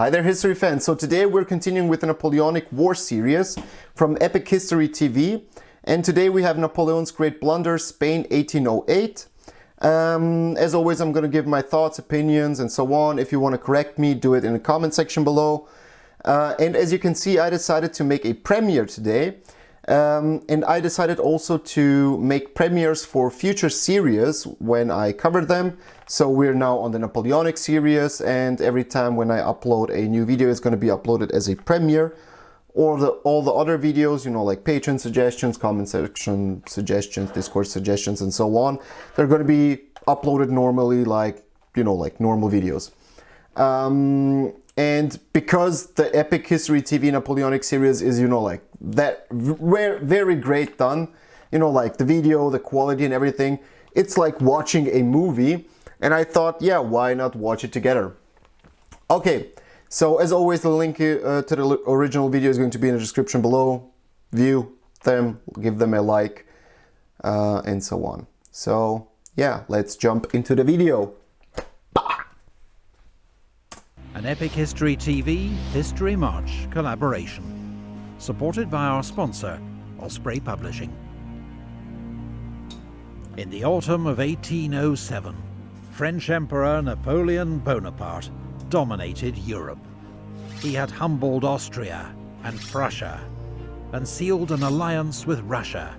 Hi there, history fans. So today we're continuing with the Napoleonic War series from Epic History TV. And today we have Napoleon's Great Blunder, Spain 1808. As always, I'm going to give my thoughts, opinions, and so on. If you want to correct me, do it in the comment section below. And as you can see, I decided to make a premiere today. And I decided also to make premieres for future series when I cover them. So we're now on the Napoleonic series, and every time when I upload a new video, it's going to be uploaded as a premiere. Or all the other videos, you know, like patron suggestions, comment section suggestions, Discord suggestions, and so on, they're going to be uploaded normally, like, you know, like normal videos. And because the Epic History TV Napoleonic series is, you know, like that very great done, you know, like the video, the quality and everything, it's like watching a movie. And I thought, yeah, why not watch it together? Okay, so as always, the link to the original video is going to be in the description below. View them, give them a like, and so on. So yeah, let's jump into the video. An Epic History TV History March collaboration, supported by our sponsor, Osprey Publishing. In the autumn of 1807, French Emperor Napoleon Bonaparte dominated Europe. He had humbled Austria and Prussia, and sealed an alliance with Russia.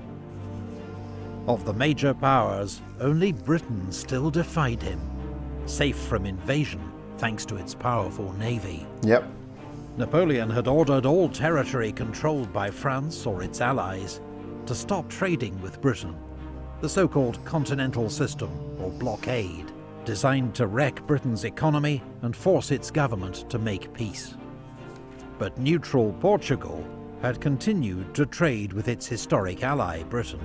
Of the major powers, only Britain still defied him, safe from invasion thanks to its powerful navy. Yep. Napoleon had ordered all territory controlled by France or its allies to stop trading with Britain, the so-called Continental System, or blockade, designed to wreck Britain's economy and force its government to make peace. But neutral Portugal had continued to trade with its historic ally Britain,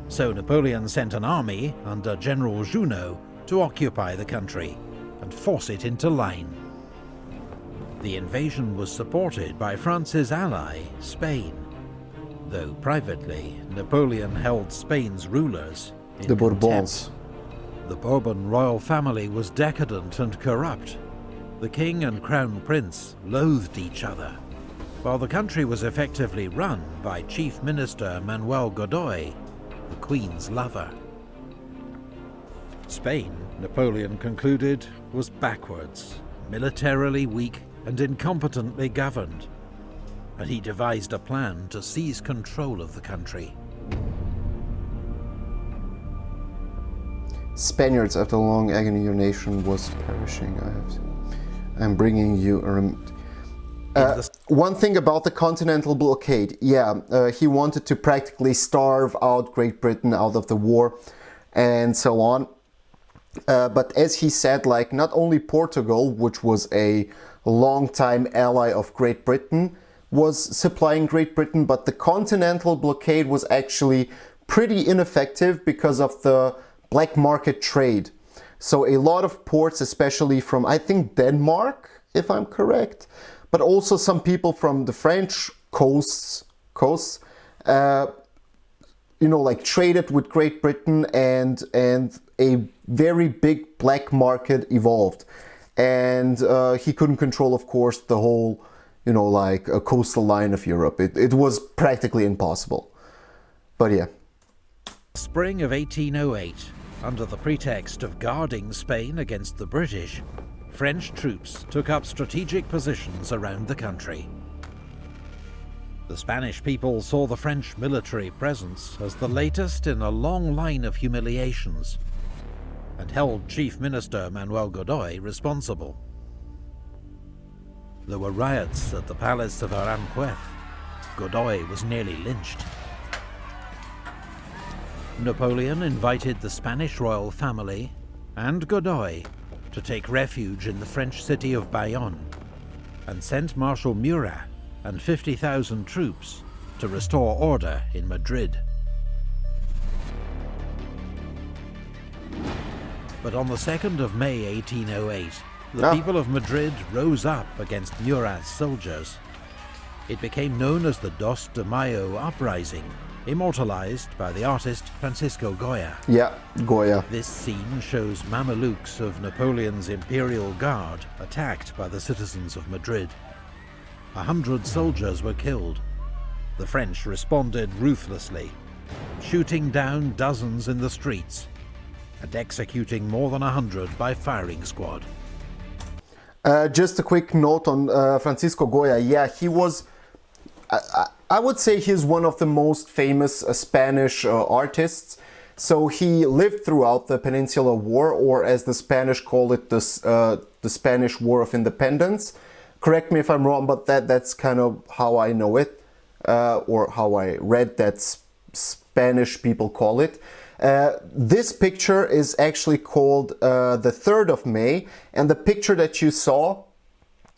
so Napoleon sent an army under General Junot to occupy the country and force it into line. The invasion was supported by France's ally, Spain, though privately Napoleon held Spain's rulers in the Bourbons. The Bourbon royal family was decadent and corrupt. The king and crown prince loathed each other, while the country was effectively run by Chief Minister Manuel Godoy, the Queen's lover. Spain, Napoleon concluded, was backwards, militarily weak and incompetently governed, and he devised a plan to seize control of the country. Spaniards, after long agony, your nation was perishing. I'm bringing you a one thing about the Continental blockade. Yeah, he wanted to practically starve out Great Britain out of the war and so on. But as he said, like, not only Portugal, which was a long-time ally of Great Britain, was supplying Great Britain, but the Continental blockade was actually pretty ineffective because of the black market trade. So a lot of ports, especially from, I think, Denmark, if I'm correct, but also some people from the French coasts, you know, like traded with Great Britain, and a very big black market evolved. And he couldn't control, of course, the whole, you know, like a coastal line of Europe. It was practically impossible. But yeah. Spring of 1808, under the pretext of guarding Spain against the British, French troops took up strategic positions around the country. The Spanish people saw the French military presence as the latest in a long line of humiliations, and held Chief Minister Manuel Godoy responsible. There were riots at the palace of Aranjuez. Godoy was nearly lynched. Napoleon invited the Spanish royal family and Godoy to take refuge in the French city of Bayonne, and sent Marshal Murat and 50,000 troops to restore order in Madrid. But on the 2nd of May 1808, the people of Madrid rose up against Murat's soldiers. It became known as the 2 de Mayo Uprising, immortalised by the artist Francisco Goya. Yeah, Goya. This scene shows Mamelukes of Napoleon's imperial guard attacked by the citizens of Madrid. 100 soldiers were killed. The French responded ruthlessly, shooting down dozens in the streets and executing more than 100 by firing squad. Just a quick note on Francisco Goya. Yeah, he was, I would say he's one of the most famous Spanish artists. So he lived throughout the Peninsular War, or as the Spanish call it, the Spanish War of Independence. Correct me if I'm wrong, but that's kind of how I know it, or how I read that Spanish people call it. This picture is actually called the 3rd of May, and the picture that you saw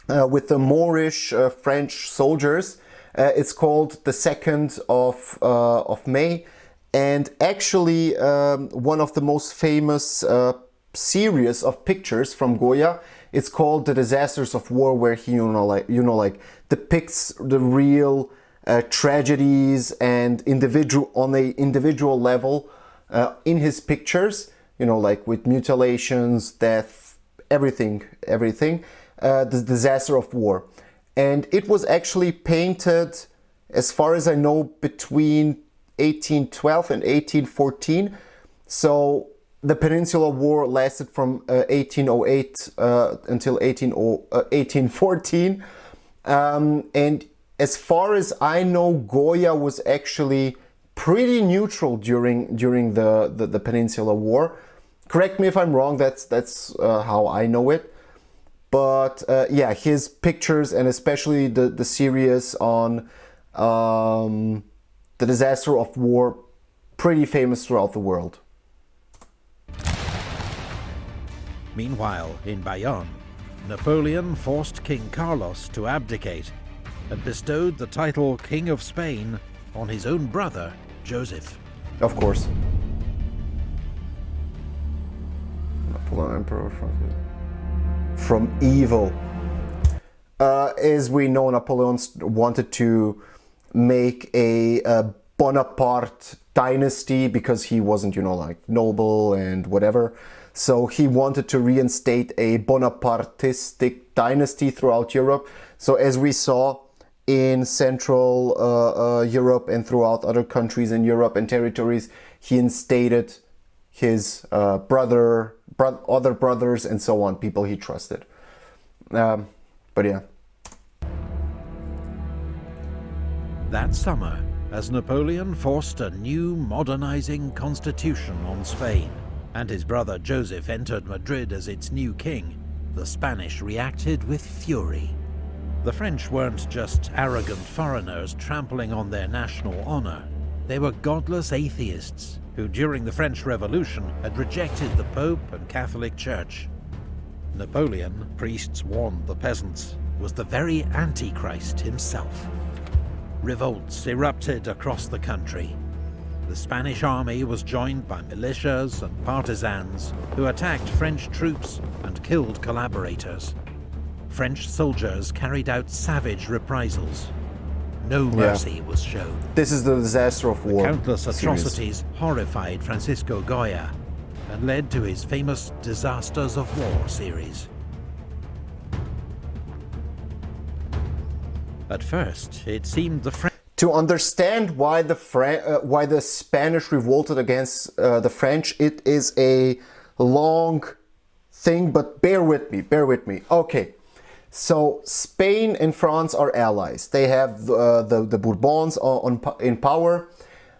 with the Moorish French soldiers, it's called the 2nd of May, and actually one of the most famous series of pictures from Goya. It's called The Disasters of War, where he depicts the real tragedies and on a individual level in his pictures, like with mutilations, death, everything, the disaster of war. And it was actually painted, as far as I know, between 1812 and 1814. So the Peninsular War lasted from 1808 until 1814. And as far as I know, Goya was actually pretty neutral during the Peninsular War. Correct me if I'm wrong. That's how I know it. But yeah, his pictures, and especially the series on the disaster of war, pretty famous throughout the world. Meanwhile, in Bayonne, Napoleon forced King Carlos to abdicate and bestowed the title King of Spain on his own brother, Joseph. Of course. Napoleon, Emperor from evil. As we know, Napoleon wanted to make a Bonaparte dynasty because he wasn't, noble and whatever. So he wanted to reinstate a Bonapartistic dynasty throughout Europe. So as we saw in Central Europe and throughout other countries in Europe and territories, he instated his other brothers and so on, people he trusted. But yeah. That summer, as Napoleon forced a new modernizing constitution on Spain, and his brother Joseph entered Madrid as its new king, the Spanish reacted with fury. The French weren't just arrogant foreigners trampling on their national honor. They were godless atheists who, during the French Revolution, had rejected the Pope and Catholic Church. Napoleon, priests warned the peasants, was the very Antichrist himself. Revolts erupted across the country. The Spanish army was joined by militias and partisans who attacked French troops and killed collaborators. French soldiers carried out savage reprisals. No mercy was shown. This is the disaster of war. The countless atrocities horrified Francisco Goya and led to his famous Disasters of War series. At first, it seemed the French... To understand why the Spanish revolted against the French, it is a long thing, but bear with me. Okay, so Spain and France are allies. They have the Bourbons in power.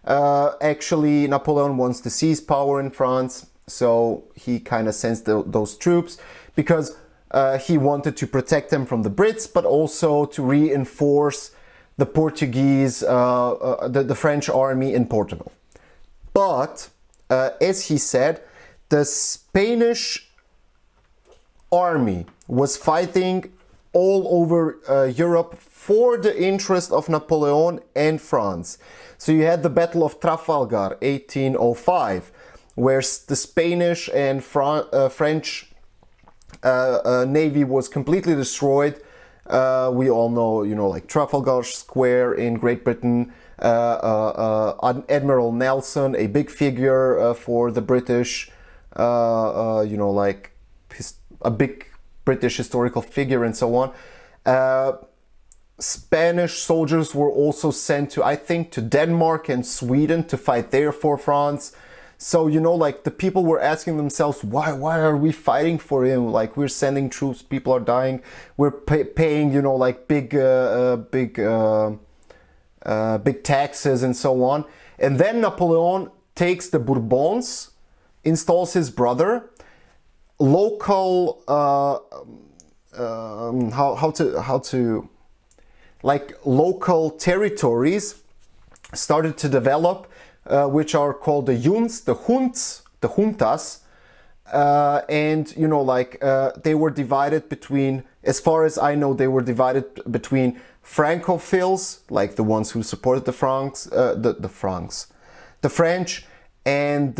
Actually, Napoleon wants to seize power in France, so he kind of sends those troops because he wanted to protect them from the Brits, but also to reinforce the Portuguese, the French army in Portugal. But, as he said, the Spanish army was fighting all over Europe for the interest of Napoleon and France. So you had the Battle of Trafalgar, 1805, where the Spanish and French navy was completely destroyed. We all know, like Trafalgar Square in Great Britain, Admiral Nelson, a big figure for the British, like a big British historical figure and so on. Spanish soldiers were also sent to, I think, to Denmark and Sweden to fight there for France. So, like the people were asking themselves, why are we fighting for him? Like, we're sending troops, people are dying, we're paying, like big taxes and so on. And then Napoleon takes the Bourbons, installs his brother, local, local territories started to develop, which are called the juntas, and they were divided between, as far as I know, they were divided between Francophiles, like the ones who supported the French, and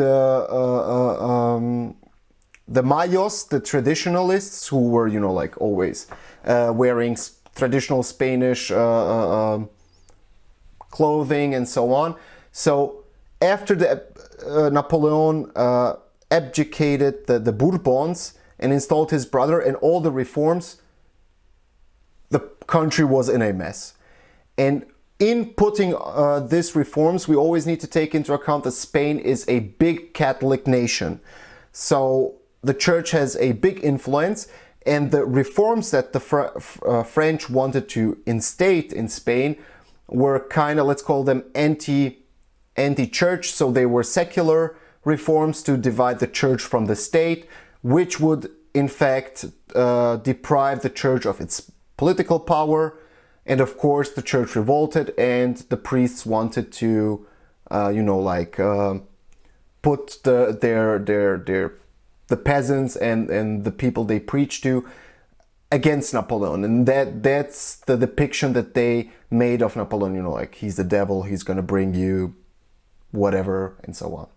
the Mayos, the traditionalists, who were always wearing traditional Spanish clothing and so on. So after Napoleon abdicated the Bourbons and installed his brother and all the reforms, the country was in a mess. And in putting these reforms, we always need to take into account that Spain is a big Catholic nation. So the church has a big influence, and the reforms that the French wanted to instate in Spain were kind of, let's call them anti-church. So they were secular reforms to divide the church from the state, which would in fact deprive the church of its political power. And of course the church revolted, and the priests wanted to put the peasants and the people they preach to against Napoleon. And that's the depiction that they made of Napoleon, like he's the devil, he's gonna bring you whatever, and so on.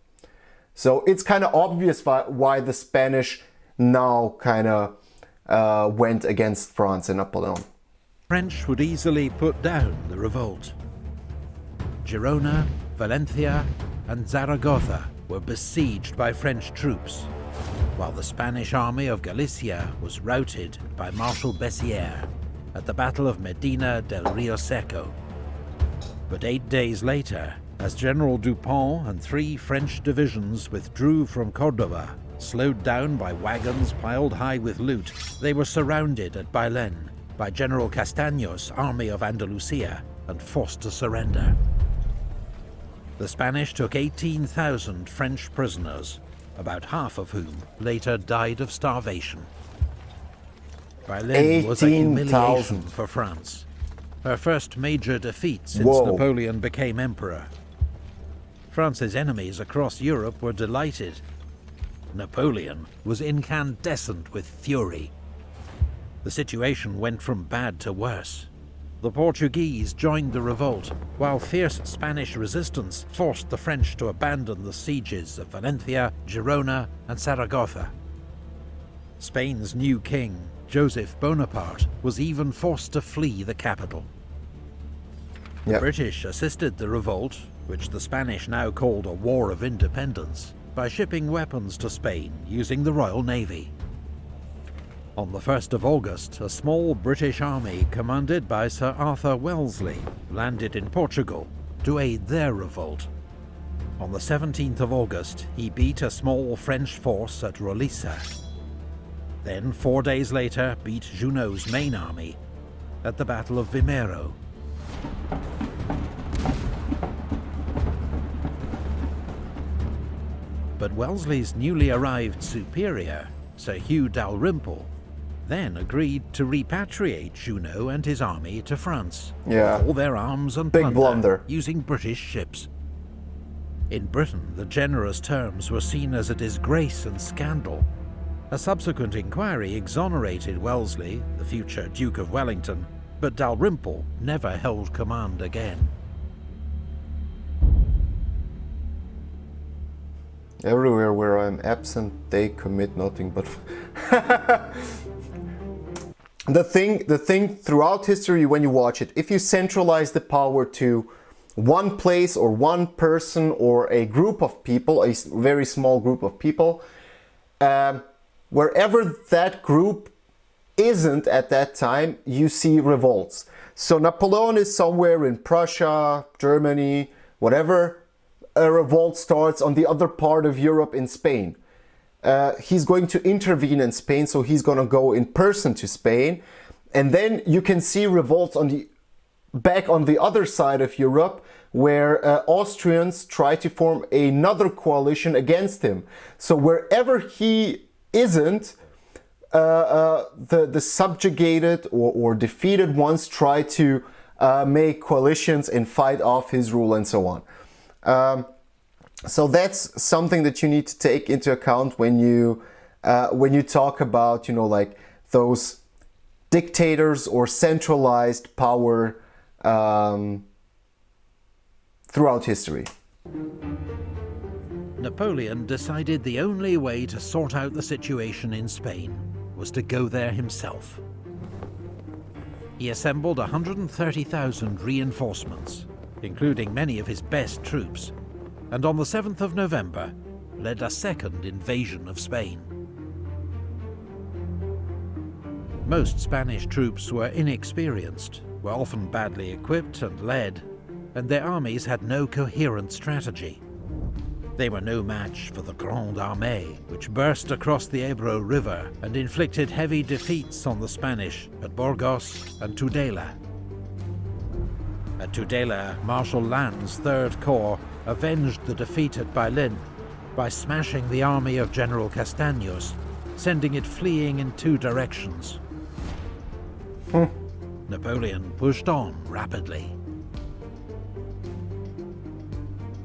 So it's kind of obvious why the Spanish now kind of went against France and Napoleon. French would easily put down the revolt. Girona, Valencia and Zaragoza were besieged by French troops, while the Spanish army of Galicia was routed by Marshal Bessières at the Battle of Medina del Rio Seco. But 8 days later, as General Dupont and 3 French divisions withdrew from Córdoba, slowed down by wagons piled high with loot, they were surrounded at Bailén by General Castaños' army of Andalusia and forced to surrender. The Spanish took 18,000 French prisoners, about half of whom later died of starvation. Bailén was a humiliation for France, her first major defeat since Napoleon became emperor. France's enemies across Europe were delighted. Napoleon was incandescent with fury. The situation went from bad to worse. The Portuguese joined the revolt, while fierce Spanish resistance forced the French to abandon the sieges of Valencia, Girona and Zaragoza. Spain's new king, Joseph Bonaparte, was even forced to flee the capital. The British assisted the revolt, which the Spanish now called a War of Independence, by shipping weapons to Spain using the Royal Navy. On the 1st of August, a small British army commanded by Sir Arthur Wellesley landed in Portugal to aid their revolt. On the 17th of August, he beat a small French force at Rolissa. Then, 4 days later, beat Junot's main army at the Battle of Vimeiro. But Wellesley's newly arrived superior, Sir Hugh Dalrymple, then agreed to repatriate Junot and his army to France, with all their arms and plunder, using British ships. In Britain, the generous terms were seen as a disgrace and scandal. A subsequent inquiry exonerated Wellesley, the future Duke of Wellington, but Dalrymple never held command again. Everywhere where I'm absent, they commit nothing but... the thing throughout history when you watch it, if you centralize the power to one place or one person or a group of people, a very small group of people, wherever that group isn't at that time, you see revolts. So Napoleon is somewhere in Prussia, Germany, whatever. A revolt starts on the other part of Europe in Spain. He's going to intervene in Spain, so he's going to go in person to Spain. And then you can see revolts back on the other side of Europe, where Austrians try to form another coalition against him. So wherever he isn't, the subjugated or defeated ones try to make coalitions and fight off his rule and so on. So that's something that you need to take into account when you talk about, you know, like those dictators or centralized power throughout history. Napoleon decided the only way to sort out the situation in Spain was to go there himself. He assembled 130,000 reinforcements, including many of his best troops, and on the 7th of November led a second invasion of Spain. Most Spanish troops were inexperienced, were often badly equipped and led, and their armies had no coherent strategy. They were no match for the Grande Armée, which burst across the Ebro River and inflicted heavy defeats on the Spanish at Burgos and Tudela. At Tudela, Marshal Lannes' Third Corps avenged the defeat at Bailén by smashing the army of General Castaños, sending it fleeing in two directions. Napoleon pushed on rapidly.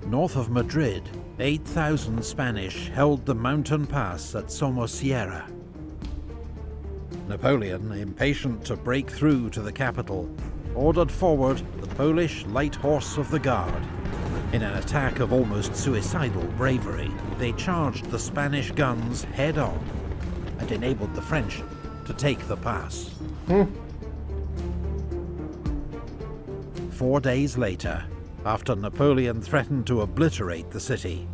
North of Madrid, 8,000 Spanish held the mountain pass at Somosierra. Napoleon, impatient to break through to the capital, ordered forward the Polish Light Horse of the Guard. In an attack of almost suicidal bravery, they charged the Spanish guns head-on and enabled the French to take the pass. 4 days later, after Napoleon threatened to obliterate the city,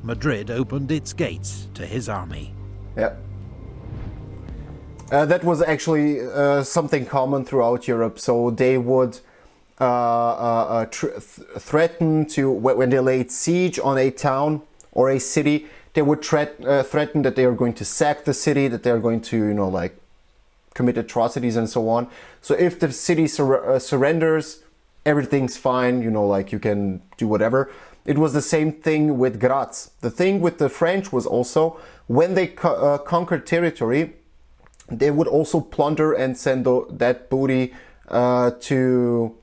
Madrid opened its gates to his army. Yeah. That was actually something common throughout Europe. So they would threaten to, when they laid siege on a town or a city, they would threaten that they are going to sack the city, that they are going to, you know, like commit atrocities and so on. So if the city surrenders, everything's fine, you know, like you can do whatever. It was the same thing with Graz. The thing with the French was also, when they conquered territory, they would also plunder and send that booty to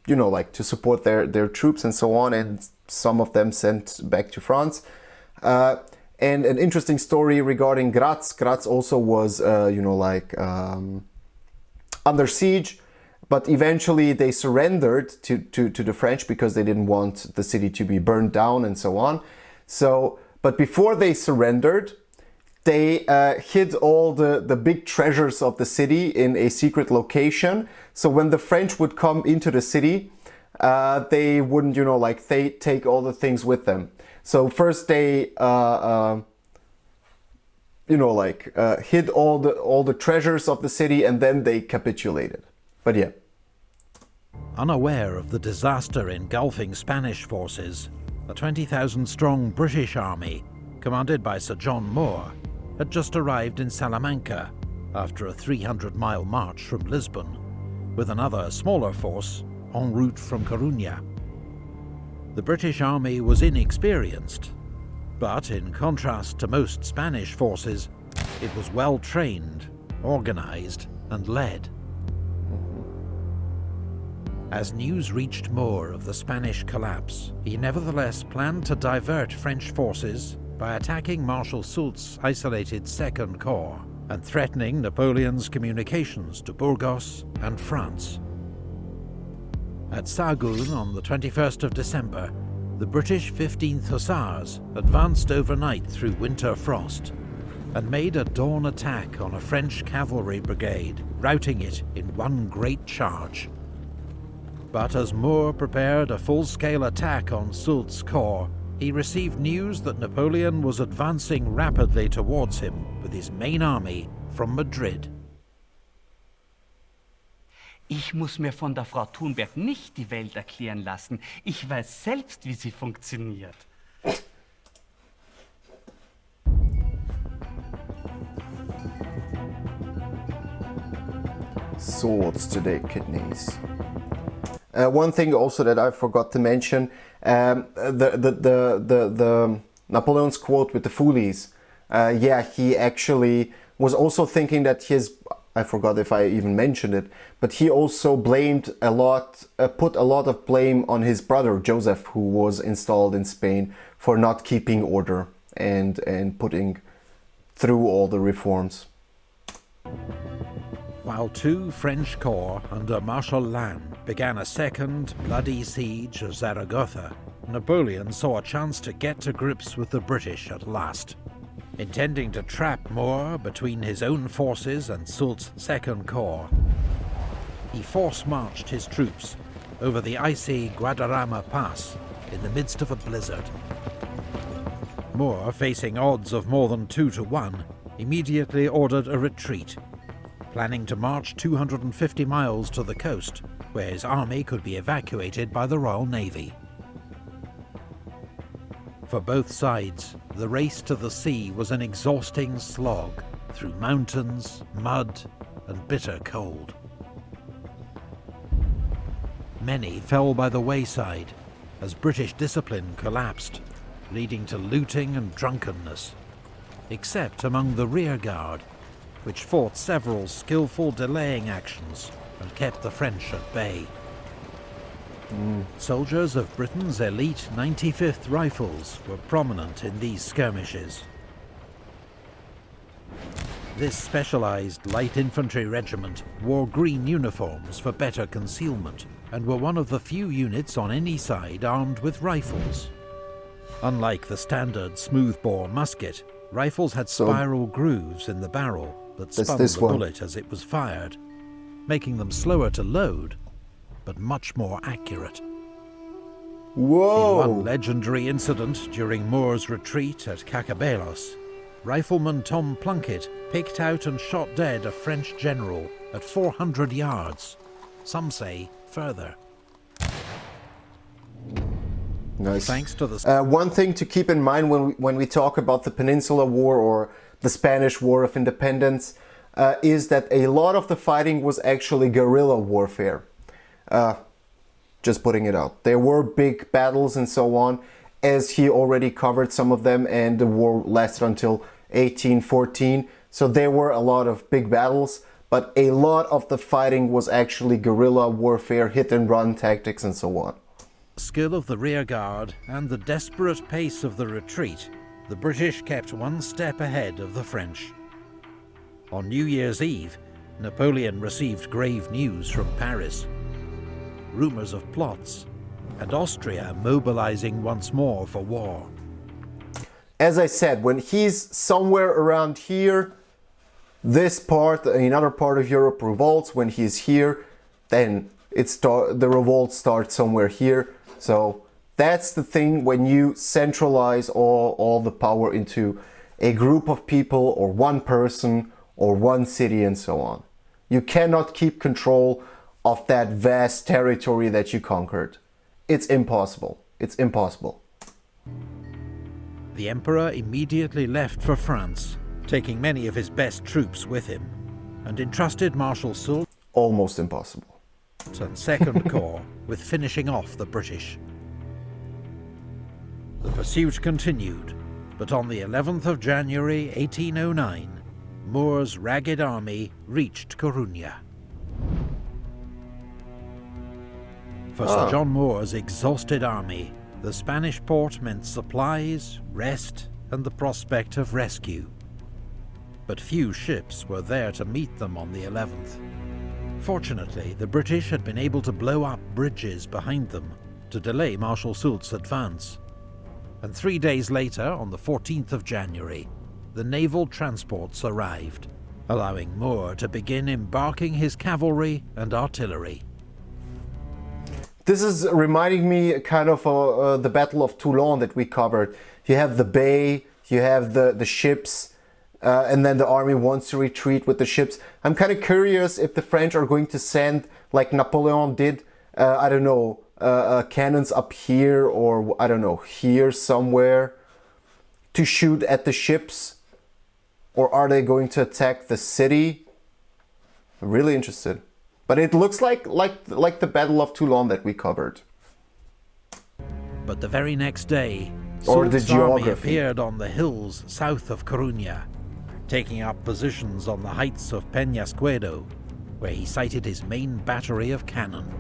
you know, like to support their troops and so on, and some of them sent back to France. And an interesting story regarding Graz. Graz also was, you know, like under siege, but eventually they surrendered to the French because they didn't want the city to be burned down and so on. So, but before they surrendered, they hid all the big treasures of the city in a secret location. So when the French would come into the city, they wouldn't, you know, like they take all the things with them. So first they, you know, like hid all the treasures of the city, and then they capitulated. But yeah. Unaware of the disaster engulfing Spanish forces, a 20,000-strong British army, commanded by Sir John Moore, had just arrived in Salamanca after a 300-mile march from Lisbon, with another smaller force en route from Coruña. The British army was inexperienced, but in contrast to most Spanish forces, it was well trained, organized, and led. As news reached Moore of the Spanish collapse, he nevertheless planned to divert French forces by attacking Marshal Soult's isolated Second Corps and threatening Napoleon's communications to Burgos and France. At Saguin on the 21st of December, the British 15th Hussars advanced overnight through winter frost. and made a dawn attack on a French cavalry brigade, routing it in one great charge. But as Moore prepared a full-scale attack on Soult's corps, he received news that Napoleon was advancing rapidly towards him with his main army from Madrid. Ich muss mir von der Frau Thunberg nicht die Welt erklären lassen. Ich weiß selbst, wie sie funktioniert. Swords to their kidneys. One thing also that I forgot to mention, the Napoleon's quote with the foolies. Yeah, he actually was also thinking that I forgot if I even mentioned it, but he also blamed a lot, put a lot of blame on his brother Joseph, who was installed in Spain, for not keeping order and putting through all the reforms. While two French corps under Marshal Lannes began a second bloody siege of Zaragoza, Napoleon saw a chance to get to grips with the British at last. Intending to trap Moore between his own forces and Soult's Second Corps, he force-marched his troops over the icy Guadarrama Pass in the midst of a blizzard. Moore, facing odds of more than 2 to 1, immediately ordered a retreat, planning to march 250 miles to the coast, where his army could be evacuated by the Royal Navy. For both sides, the race to the sea was an exhausting slog through mountains, mud, and bitter cold. Many fell by the wayside as British discipline collapsed, leading to looting and drunkenness, except among the rearguard, which fought several skillful delaying actions and kept the French at bay. Soldiers of Britain's elite 95th Rifles were prominent in these skirmishes. This specialized light infantry regiment wore green uniforms for better concealment and were one of the few units on any side armed with rifles. Unlike the standard smoothbore musket, rifles had spiral grooves in the barrel that spun the bullet as it was fired, making them slower to load, but much more accurate. Whoa! In one legendary incident during Moore's retreat at Cacabelos, rifleman Tom Plunkett picked out and shot dead a French general at 400 yards, some say further. Nice. Thanks to the one thing to keep in mind when we talk about the Peninsular War or the Spanish War of Independence is that a lot of the fighting was actually guerrilla warfare. Just putting it out. There were big battles and so on, as he already covered some of them, and the war lasted until 1814. So there were a lot of big battles, but a lot of the fighting was actually guerrilla warfare, hit and run tactics and so on. Skill of the rearguard and the desperate pace of the retreat, the British kept one step ahead of the French. On New Year's Eve, Napoleon received grave news from Paris. Rumours of plots, and Austria mobilizing once more for war. As I said, when he's somewhere around here, this part, another part of Europe revolts. When he's here, then the revolt starts somewhere here. So that's the thing when you centralize all the power into a group of people or one person or one city and so on. You cannot keep control of that vast territory that you conquered. It's impossible. It's impossible. The Emperor immediately left for France, taking many of his best troops with him, and entrusted Marshal Soult Almost impossible. and Second Corps with finishing off the British. The pursuit continued, but on the 11th of January 1809, Moore's ragged army reached Coruña. For Sir John Moore's exhausted army, the Spanish port meant supplies, rest, and the prospect of rescue. But few ships were there to meet them on the 11th. Fortunately, the British had been able to blow up bridges behind them to delay Marshal Soult's advance. And 3 days later, on the 14th of January, the naval transports arrived, allowing Moore to begin embarking his cavalry and artillery. This is reminding me kind of the Battle of Toulon that we covered. You have the bay, you have the ships, and then the army wants to retreat with the ships. I'm kind of curious if the French are going to send, like Napoleon did, I don't know, cannons up here or, I don't know, here somewhere to shoot at the ships. Or are they going to attack the city? I'm really interested. But it looks like the Battle of Toulon that we covered. But the very next day, Or the Soult's army geography. appeared on the hills south of Coruña, taking up positions on the heights of Peñasquedo, where he sighted his main battery of cannon.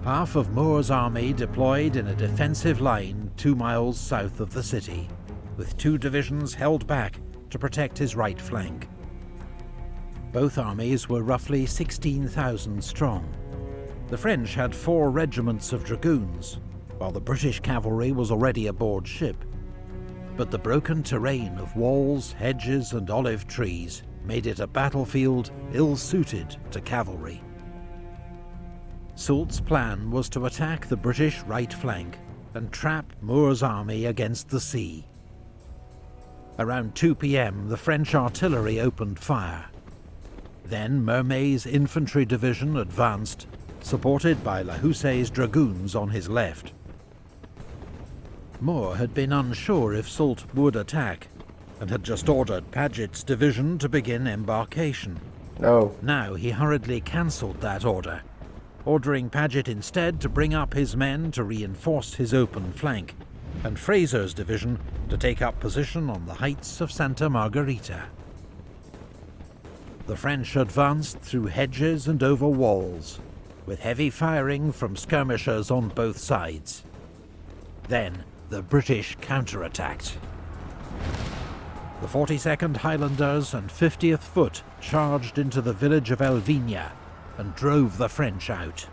Half of Moore's army deployed in a defensive line 2 miles south of the city, with 2 divisions held back to protect his right flank. Both armies were roughly 16,000 strong. The French had 4 regiments of dragoons, while the British cavalry was already aboard ship. But the broken terrain of walls, hedges and olive trees made it a battlefield ill-suited to cavalry. Soult's plan was to attack the British right flank and trap Moore's army against the sea. Around 2 p.m, the French artillery opened fire. Then Mermet's infantry division advanced, supported by Lahoussaye's dragoons on his left. Moore had been unsure if Soult would attack, and had just ordered Paget's division to begin embarkation. Oh. Now he hurriedly cancelled that order, ordering Paget instead to bring up his men to reinforce his open flank, and Fraser's division to take up position on the heights of Santa Margarita. The French advanced through hedges and over walls, with heavy firing from skirmishers on both sides. Then the British counterattacked. The 42nd Highlanders and 50th Foot charged into the village of Elvina and drove the French out.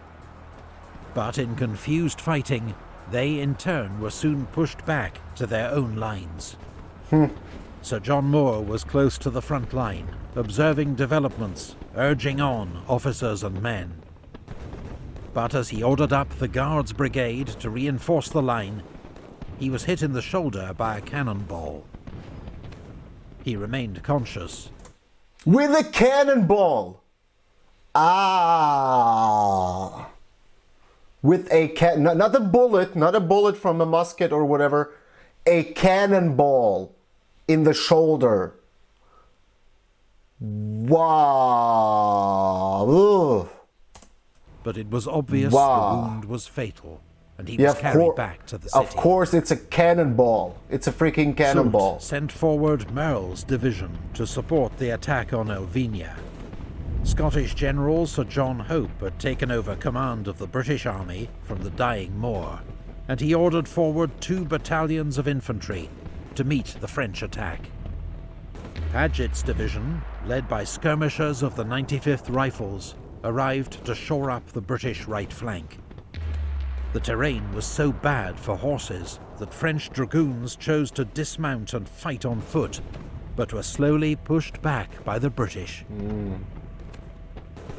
But in confused fighting, they in turn were soon pushed back to their own lines. Sir John Moore was close to the front line, observing developments, urging on officers and men. But as he ordered up the Guards Brigade to reinforce the line, he was hit in the shoulder by a cannonball. He remained conscious. With a cannonball! Ah! With a not a bullet from a musket or whatever, a cannonball in the shoulder. Wow! Ugh. But it was obvious Wow. the wound was fatal, and he was carried back to the city. Of course, it's a cannonball. It's a freaking cannonball. Soult sent forward Merle's division to support the attack on Elvina. Scottish General Sir John Hope had taken over command of the British army from the dying Moore, and he ordered forward 2 battalions of infantry to meet the French attack. Paget's division, led by skirmishers of the 95th Rifles, arrived to shore up the British right flank. The terrain was so bad for horses that French dragoons chose to dismount and fight on foot, but were slowly pushed back by the British.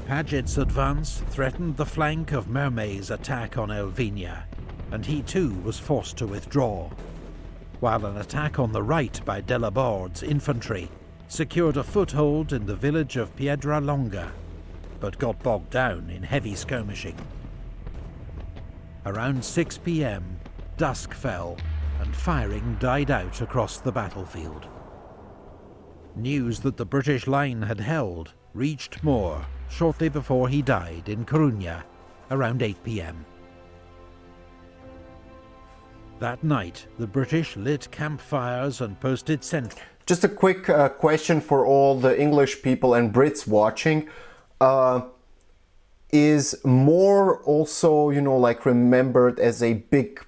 Paget's advance threatened the flank of Mermet's attack on Elvina, and he too was forced to withdraw, while an attack on the right by Delaborde's infantry secured a foothold in the village of Piedra Longa, but got bogged down in heavy skirmishing. Around 6 p.m, dusk fell, and firing died out across the battlefield. News that the British line had held reached Moore shortly before he died in Coruña, around 8 p.m. That night, the British lit campfires and posted sentries. Just a quick question for all the English people and Brits watching. Is Moore also, like remembered as a big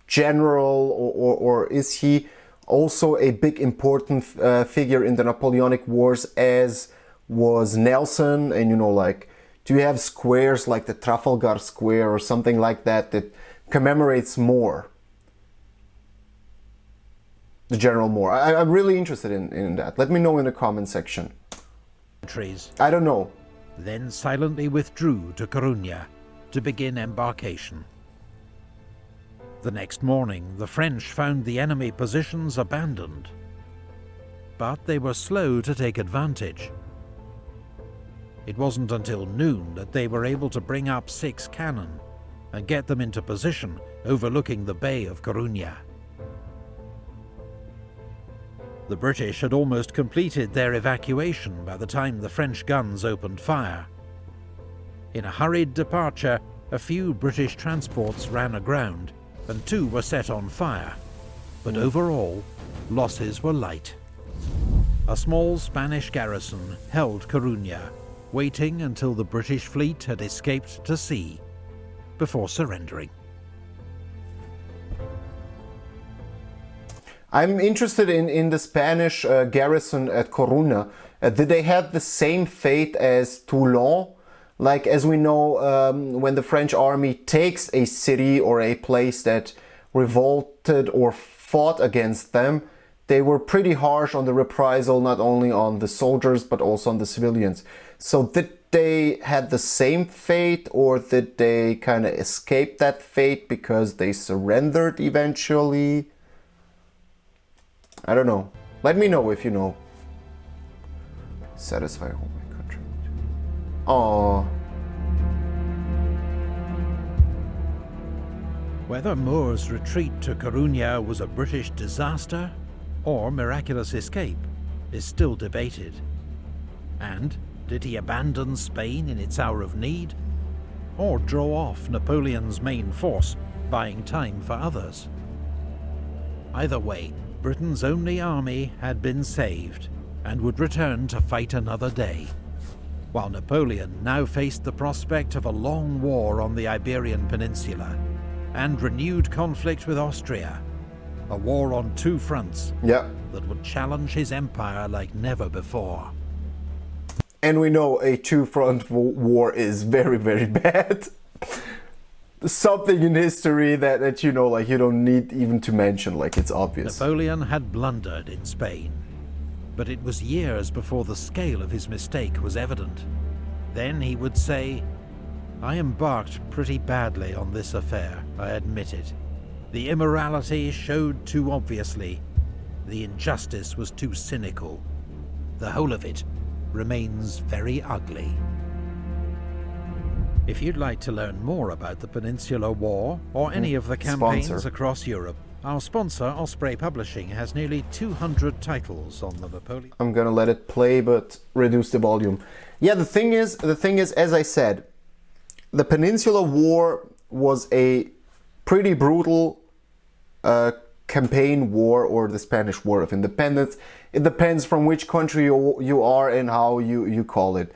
general, or is he also a big important figure in the Napoleonic Wars as was Nelson? And do you have squares like the Trafalgar Square or something like that that commemorates Moore? the general more? I'm really interested in that. Let me know in the comment section. I don't know. Then silently withdrew to Corunna to begin embarkation. The next morning, the French found the enemy positions abandoned, but they were slow to take advantage. It wasn't until noon that they were able to bring up 6 cannon and get them into position overlooking the Bay of Corunna. The British had almost completed their evacuation by the time the French guns opened fire. In a hurried departure, a few British transports ran aground and 2 were set on fire, but overall, losses were light. A small Spanish garrison held Corunna, waiting until the British fleet had escaped to sea before surrendering. I'm interested in the Spanish garrison at Corunna. Did they have the same fate as Toulon? Like, as we know, when the French army takes a city or a place that revolted or fought against them, they were pretty harsh on the reprisal, not only on the soldiers, but also on the civilians. So did they had the same fate, or did they kind of escape that fate because they surrendered eventually? I don't know. Let me know if you know. Satisfy all my country. Aww. Whether Moore's retreat to Corunna was a British disaster or miraculous escape is still debated. And did he abandon Spain in its hour of need, or draw off Napoleon's main force, buying time for others? Either way, Britain's only army had been saved and would return to fight another day, while Napoleon now faced the prospect of a long war on the Iberian Peninsula and renewed conflict with Austria, a war on 2 fronts that would challenge his empire like never before. And we know a 2-front war is very, very bad. Something in history that you know, like, you don't need even to mention, like, it's obvious. Napoleon had blundered in Spain, but it was years before the scale of his mistake was evident. Then he would say, "I embarked pretty badly on this affair, I admit it. The immorality showed too obviously. The injustice was too cynical. The whole of it remains very ugly." If you'd like to learn more about the Peninsular War or any of the campaigns across Europe, our sponsor, Osprey Publishing, has nearly 200 titles on the Napoleon. I'm gonna let it play, but reduce the volume. Yeah, the thing is, as I said, the Peninsular War was a pretty brutal campaign war, or the Spanish War of Independence. It depends from which country you are and how you call it.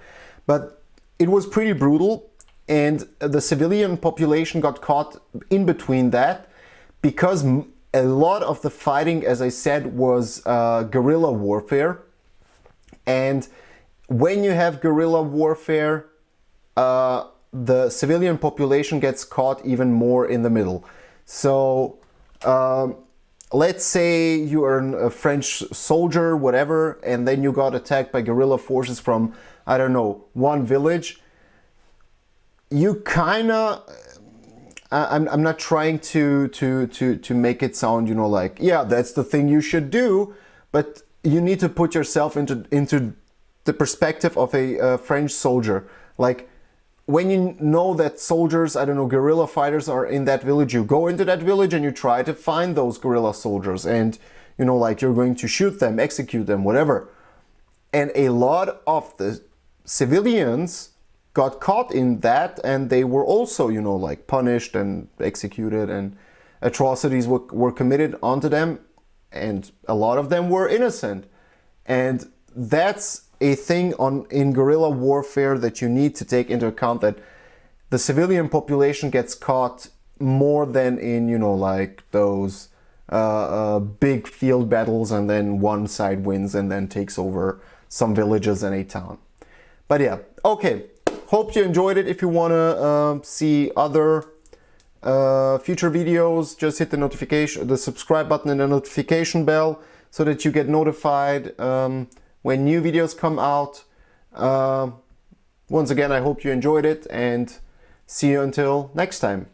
But it was pretty brutal. And the civilian population got caught in between that, because a lot of the fighting, as I said, was guerrilla warfare. And when you have guerrilla warfare, the civilian population gets caught even more in the middle. So let's say you are a French soldier, whatever, and then you got attacked by guerrilla forces from, I don't know, one village. You kind of, I'm not trying to make it sound, you know, like, yeah, that's the thing you should do, but you need to put yourself into the perspective of a French soldier. Like, when you know that soldiers, I don't know, guerrilla fighters are in that village, you go into that village and you try to find those guerrilla soldiers, and, you know, like, you're going to shoot them, execute them, whatever. And a lot of the civilians got caught in that, and they were also, you know, like, punished and executed, and atrocities were committed onto them, and a lot of them were innocent. And that's a thing in guerrilla warfare that you need to take into account, that the civilian population gets caught more than in, you know, like, those big field battles, and then one side wins and then takes over some villages and a town. But yeah, okay. Hope you enjoyed it. If you want to see other future videos, just hit the subscribe button and the notification bell so that you get notified when new videos come out. Once again, I hope you enjoyed it, and see you until next time.